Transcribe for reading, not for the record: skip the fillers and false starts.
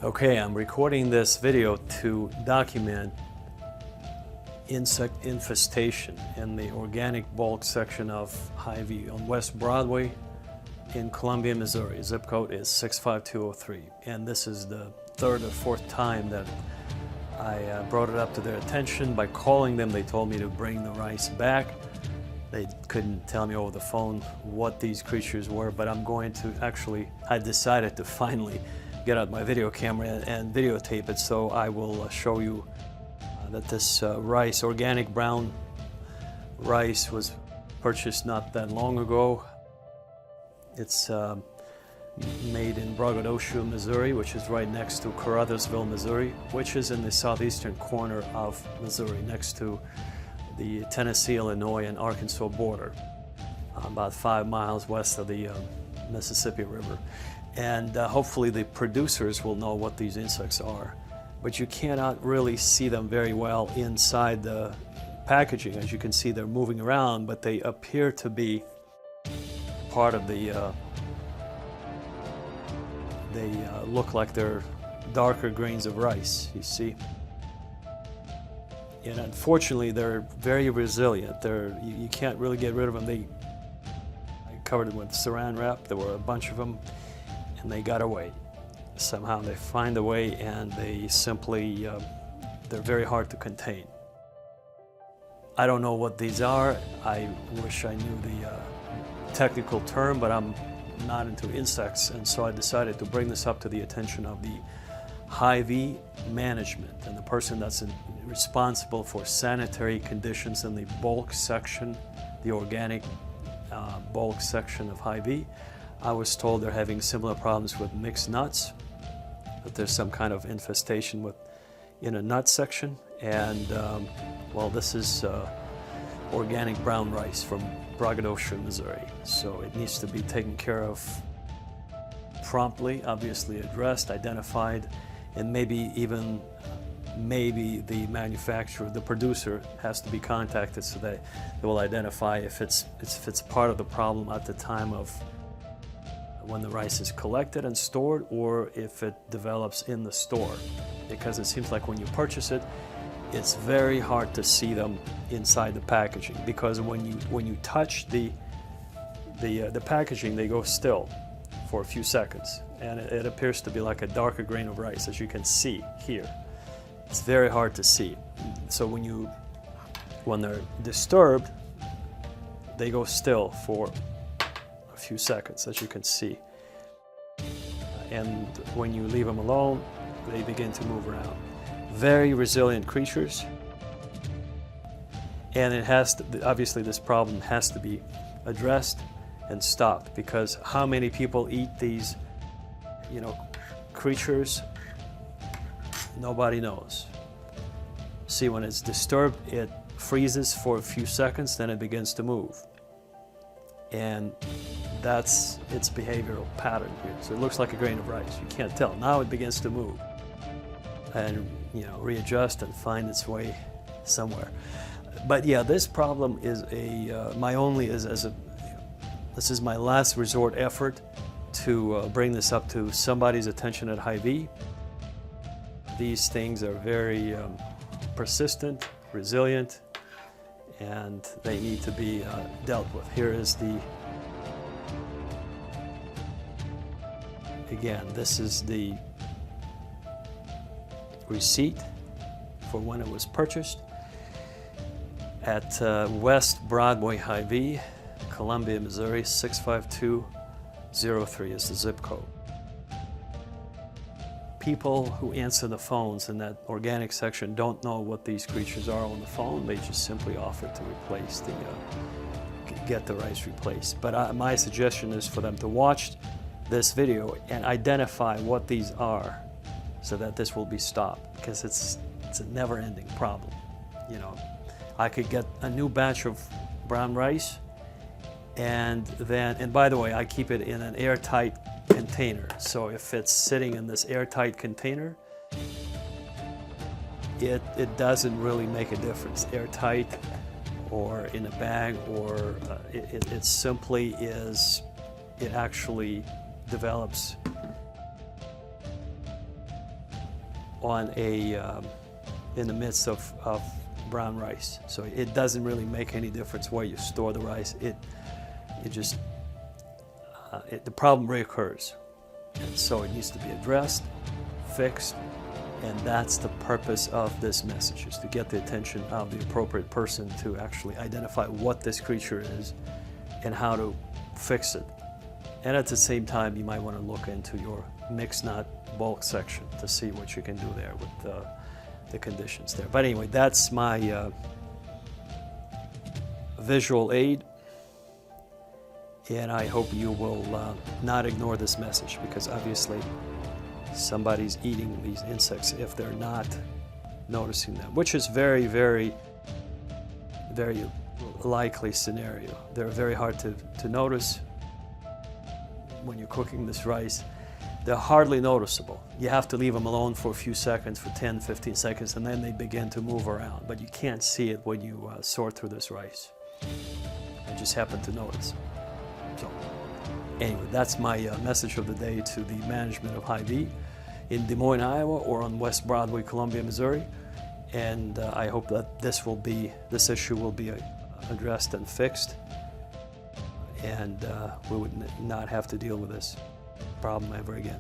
Okay, I'm recording this video to document insect infestation in the organic bulk section of Hy-Vee on West Broadway in Columbia, Missouri. Zip code is 65203. And this is the third or fourth time that I brought it up to their attention. By calling them, they told me to bring the rice back. They couldn't tell me over the phone what these creatures were, but I'm going to I decided to finally get out my video camera and videotape it, so I will show you that this rice, organic brown rice, was purchased not that long ago. It's made in Braggadocio, Missouri, which is right next to Caruthersville, Missouri, which is in the southeastern corner of Missouri, next to the Tennessee, Illinois, and Arkansas border, about 5 miles west of the Mississippi River. And hopefully the producers will know what these insects are. But you cannot really see them very well inside the packaging. As you can see, they're moving around, but they appear to be part of the, they look like they're darker grains of rice, you see. And unfortunately, they're very resilient. You can't really get rid of them. I covered them with saran wrap. There were a bunch of them, and they got away. Somehow they find a way, and they simply, they're very hard to contain. I don't know what these are. I wish I knew the technical term, but I'm not into insects, and so I decided to bring this up to the attention of the Hy-Vee management and the person that's responsible for sanitary conditions in the bulk section, the organic bulk section of Hy-Vee. I was told they're having similar problems with mixed nuts, that there's some kind of infestation in a nut section, and well, this is organic brown rice from Braggadocio, Missouri, so it needs to be taken care of promptly, obviously addressed, identified, and maybe the manufacturer, the producer, has to be contacted so that they will identify if it's part of the problem at the time of when the rice is collected and stored, or if it develops in the store. Because it seems like when you purchase it, it's very hard to see them inside the packaging, because when you touch the packaging, they go still for a few seconds, and it appears to be like a darker grain of rice, as you can see here. It's very hard to see. So when they're disturbed, they go still for a few seconds, as you can see. And when you leave them alone, they begin to move around. Very resilient creatures. And it has to, obviously this problem has to be addressed and stopped, because how many people eat these, creatures? Nobody knows. See, when it's disturbed, it freezes for a few seconds, then it begins to move. And that's its behavioral pattern here. So it looks like a grain of rice. You can't tell. Now it begins to move and readjust and find its way somewhere. But yeah, this problem is this is my last resort effort to bring this up to somebody's attention at Hy-Vee. These things are very persistent, resilient, and they need to be dealt with. Here is again, this is the receipt for when it was purchased at West Broadway, Hy-Vee, Columbia, Missouri, 65203 is the zip code. People who answer the phones in that organic section don't know what these creatures are on the phone. They just simply offer to replace get the rice replaced. But my suggestion is for them to watch this video and identify what these are, so that this will be stopped, because it's a never-ending problem. I could get a new batch of brown rice, and by the way, I keep it in an airtight container. So if it's sitting in this airtight container, it doesn't really make a difference, airtight or in a bag, or it simply is, it actually develops on in the midst of brown rice. So it doesn't really make any difference where you store the rice. The problem reoccurs. And so it needs to be addressed, fixed, and that's the purpose of this message, is to get the attention of the appropriate person to actually identify what this creature is and how to fix it. And at the same time, you might want to look into your mixed nut bulk section to see what you can do there with the conditions there. But anyway, that's my visual aid, and I hope you will not ignore this message, because obviously somebody's eating these insects if they're not noticing them, which is very, very, very likely scenario. They're very hard to notice when you're cooking this rice. They're hardly noticeable. You have to leave them alone for a few seconds, for 10, 15 seconds, and then they begin to move around. But you can't see it when you sort through this rice. I just happen to notice. So anyway, that's my message of the day to the management of Hy-Vee in Des Moines, Iowa, or on West Broadway, Columbia, Missouri. And I hope that this issue will be addressed and fixed, and we would not have to deal with this problem ever again.